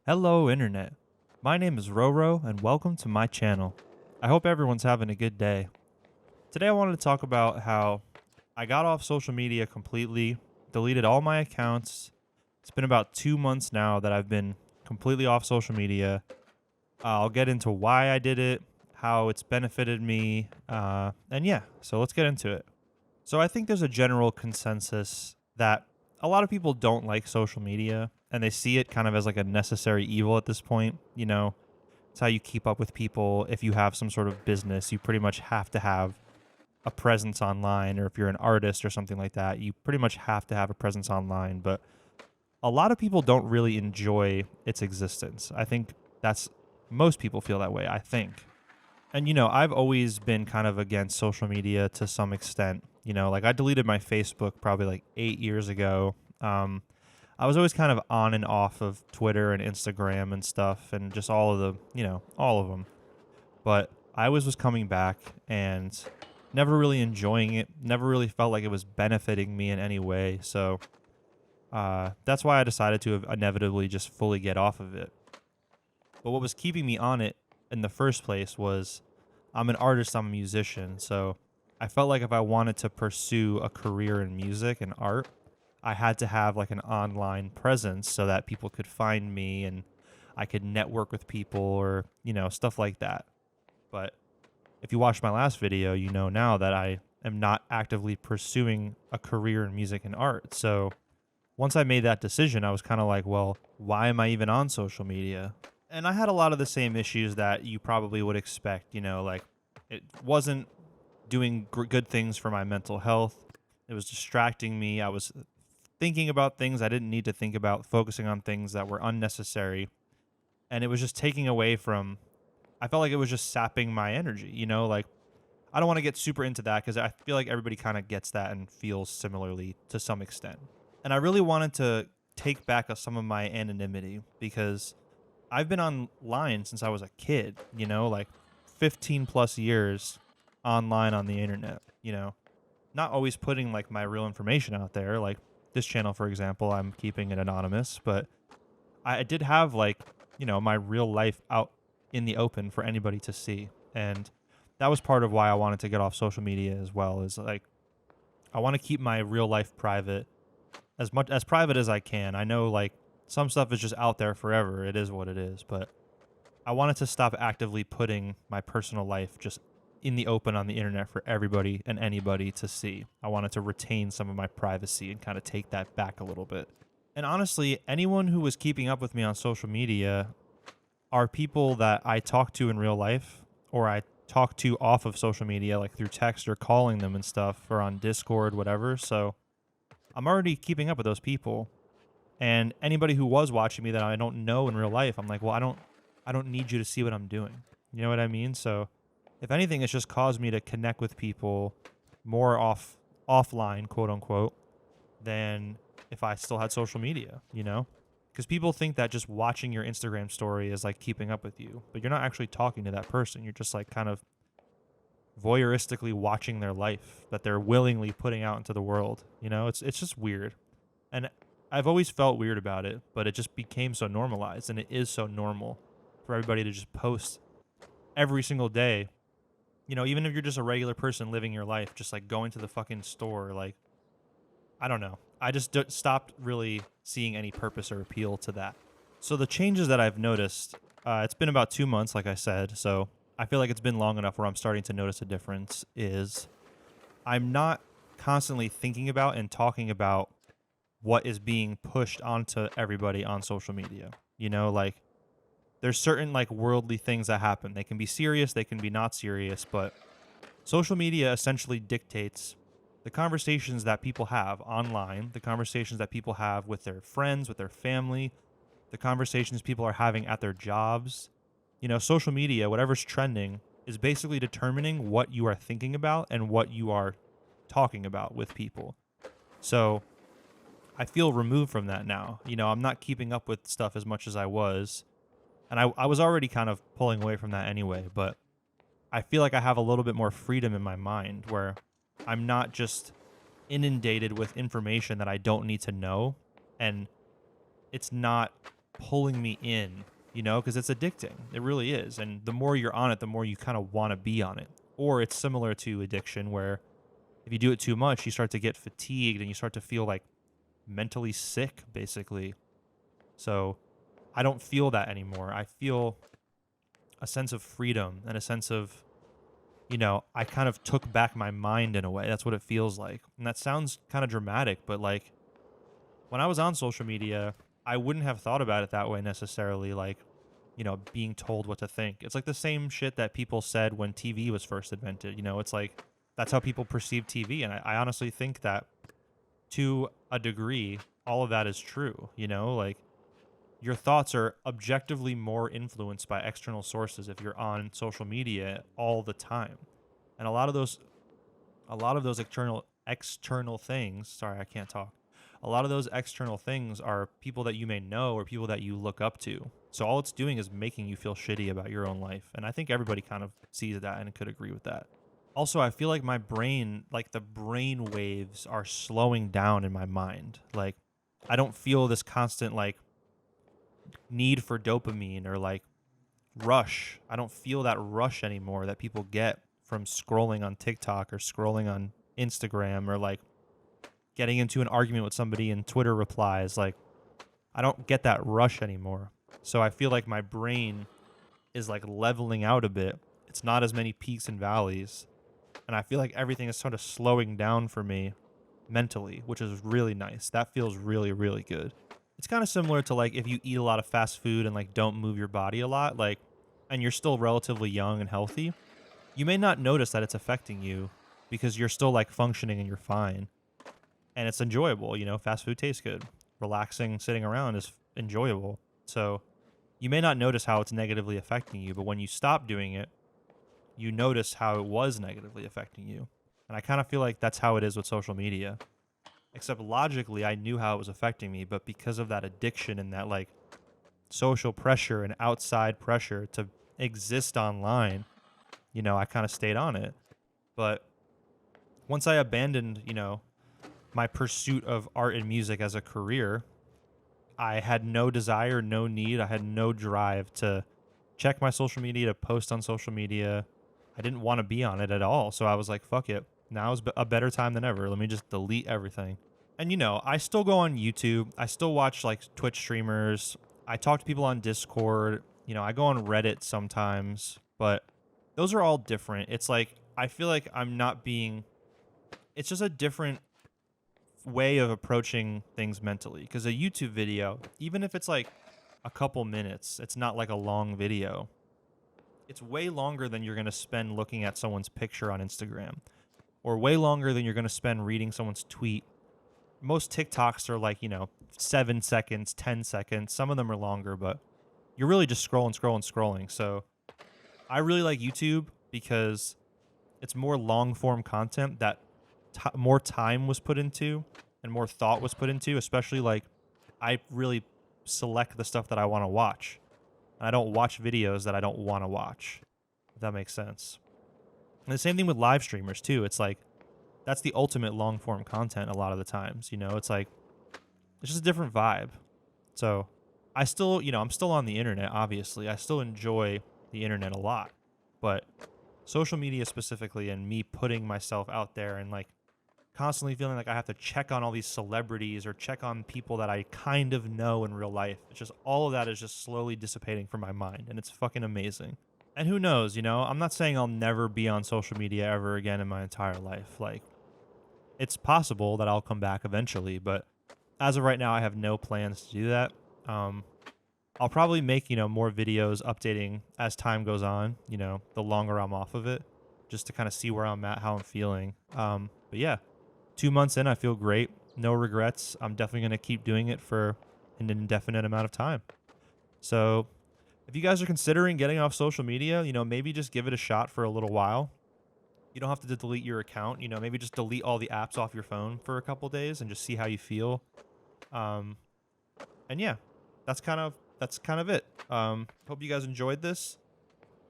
Hello, Internet. My name is Roro, and welcome to my channel. I hope everyone's having a good day. Today, I wanted to talk about how I got off social media completely, deleted all my accounts. It's been about 2 months now that I've been completely off social media. I'll get into why I did it, how it's benefited me, and yeah, so let's get into it. So, I think there's a general consensus that a lot of people don't like social media and they see it kind of as like a necessary evil at this point. It's how you keep up with people. If you have some sort of business, you pretty much have to have a presence online, or if you're an artist or something like that, you pretty much have to have a presence online. But a lot of people don't really enjoy its existence. I think that's most people feel that way, I think. And I've always been kind of against social media to some extent. Like I deleted my Facebook probably like 8 years ago. I was always kind of on and off of Twitter and Instagram and stuff, and just all of all of them. But I always was coming back and never really enjoying it. Never really felt like it was benefiting me in any way. So that's why I decided to inevitably just fully get off of it. But what was keeping me on it in the first place was I'm an artist, I'm a musician. So I felt like if I wanted to pursue a career in music and art, I had to have like an online presence so that people could find me and I could network with people or, stuff like that. But if you watched my last video, you know now that I am not actively pursuing a career in music and art. So once I made that decision, I was kind of like, well, why am I even on social media? And I had a lot of the same issues that you probably would expect, like it wasn't doing good things for my mental health. It was distracting me. I was thinking about things I didn't need to think about, focusing on things that were unnecessary. And it was just taking away from, I felt like it was just sapping my energy, like I don't want to get super into that because I feel like everybody kind of gets that and feels similarly to some extent. And I really wanted to take back some of my anonymity because I've been online since I was a kid, like 15 plus years online on the internet, not always putting like my real information out there. Like this channel, for example, I'm keeping it anonymous, but I did have like, my real life out in the open for anybody to see. And that was part of why I wanted to get off social media as well, is like, I want to keep my real life private, as much as private as I can. I know like some stuff is just out there forever. It is what it is, but I wanted to stop actively putting my personal life just in the open on the internet for everybody and anybody to see. I wanted to retain some of my privacy and kind of take that back a little bit. And honestly, anyone who was keeping up with me on social media are people that I talk to in real life or I talk to off of social media, like through text or calling them and stuff or on Discord, whatever. So I'm already keeping up with those people. And anybody who was watching me that I don't know in real life, I'm like, well, I don't need you to see what I'm doing. You know what I mean? So if anything, it's just caused me to connect with people more offline, quote unquote, than if I still had social media, Because people think that just watching your Instagram story is like keeping up with you, but you're not actually talking to that person. You're just like kind of voyeuristically watching their life that they're willingly putting out into the world. It's just weird. And I've always felt weird about it, but it just became so normalized, and it is so normal for everybody to just post every single day. Even if you're just a regular person living your life, just like going to the fucking store, like, I don't know. I just stopped really seeing any purpose or appeal to that. So the changes that I've noticed, it's been about 2 months, like I said. So I feel like it's been long enough where I'm starting to notice a difference is I'm not constantly thinking about and talking about what is being pushed onto everybody on social media. Like there's certain like worldly things that happen. They can be serious, they can be not serious, but social media essentially dictates the conversations that people have online, the conversations that people have with their friends, with their family, the conversations people are having at their jobs. Social media, whatever's trending, is basically determining what you are thinking about and what you are talking about with people. So I feel removed from that now. I'm not keeping up with stuff as much as I was. And I was already kind of pulling away from that anyway, but I feel like I have a little bit more freedom in my mind where I'm not just inundated with information that I don't need to know. And it's not pulling me in, because it's addicting. It really is. And the more you're on it, the more you kind of want to be on it. Or it's similar to addiction where if you do it too much, you start to get fatigued and you start to feel like mentally sick, basically. So I don't feel that anymore. I feel a sense of freedom and a sense of, I kind of took back my mind in a way. That's what it feels like. And that sounds kind of dramatic, but like when I was on social media, I wouldn't have thought about it that way necessarily, like, being told what to think. It's like the same shit that people said when TV was first invented. It's like that's how people perceive TV. And I honestly think that to a degree, all of that is true, like your thoughts are objectively more influenced by external sources if you're on social media all the time. And a lot of those external things, sorry, I can't talk. A lot of those external things are people that you may know or people that you look up to. So all it's doing is making you feel shitty about your own life. And I think everybody kind of sees that and could agree with that. Also, I feel like my brain, like the brain waves are slowing down in my mind. Like I don't feel this constant like need for dopamine or like rush. I don't feel that rush anymore that people get from scrolling on TikTok or scrolling on Instagram or like getting into an argument with somebody in Twitter replies. Like I don't get that rush anymore. So I feel like my brain is like leveling out a bit. It's not as many peaks and valleys. And I feel like everything is sort of slowing down for me mentally, which is really nice. That feels really, really good. It's kind of similar to like if you eat a lot of fast food and like don't move your body a lot, like, and you're still relatively young and healthy, you may not notice that it's affecting you because you're still like functioning and you're fine. And it's enjoyable, fast food tastes good. Relaxing, sitting around is enjoyable. So you may not notice how it's negatively affecting you, but when you stop doing it, you notice how it was negatively affecting you. And I kind of feel like that's how it is with social media. Except logically, I knew how it was affecting me, but because of that addiction and that like social pressure and outside pressure to exist online, I kind of stayed on it. But once I abandoned, my pursuit of art and music as a career, I had no desire, no need, I had no drive to check my social media, to post on social media. I didn't want to be on it at all. So I was like, fuck it. Now is a better time than ever. Let me just delete everything. And I still go on YouTube. I still watch like Twitch streamers. I talk to people on Discord. I go on Reddit sometimes, but those are all different. It's like I feel like I'm not being it's just a different way of approaching things mentally because a YouTube video, even if it's like a couple minutes, it's not like a long video. It's way longer than you're going to spend looking at someone's picture on Instagram or way longer than you're going to spend reading someone's tweet. Most TikToks are like, 7 seconds, 10 seconds. Some of them are longer, but you're really just scrolling. So I really like YouTube because it's more long form content that more time was put into and more thought was put into, especially like I really select the stuff that I want to watch. And I don't watch videos that I don't want to watch, if that makes sense. And the same thing with live streamers too. It's like that's the ultimate long form content a lot of the times, it's like it's just a different vibe. So I still, I'm still on the internet, obviously. I still enjoy the internet a lot. But social media specifically and me putting myself out there and like constantly feeling like I have to check on all these celebrities or check on people that I kind of know in real life. It's just all of that is just slowly dissipating from my mind and it's fucking amazing. And who knows, I'm not saying I'll never be on social media ever again in my entire life. Like it's possible that I'll come back eventually, but as of right now, I have no plans to do that. I'll probably make, more videos updating as time goes on, the longer I'm off of it, just to kind of see where I'm at, how I'm feeling. But yeah, 2 months in, I feel great. No regrets. I'm definitely going to keep doing it for an indefinite amount of time. So if you guys are considering getting off social media, maybe just give it a shot for a little while. You don't have to delete your account, maybe just delete all the apps off your phone for a couple days and just see how you feel. And yeah, that's kind of it. Hope you guys enjoyed this.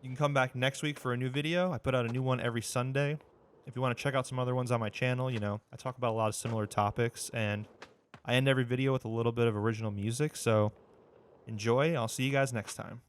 You can come back next week for a new video. I put out a new one every Sunday. If you want to check out some other ones on my channel, I talk about a lot of similar topics and I end every video with a little bit of original music. So Enjoy. I'll see you guys next time.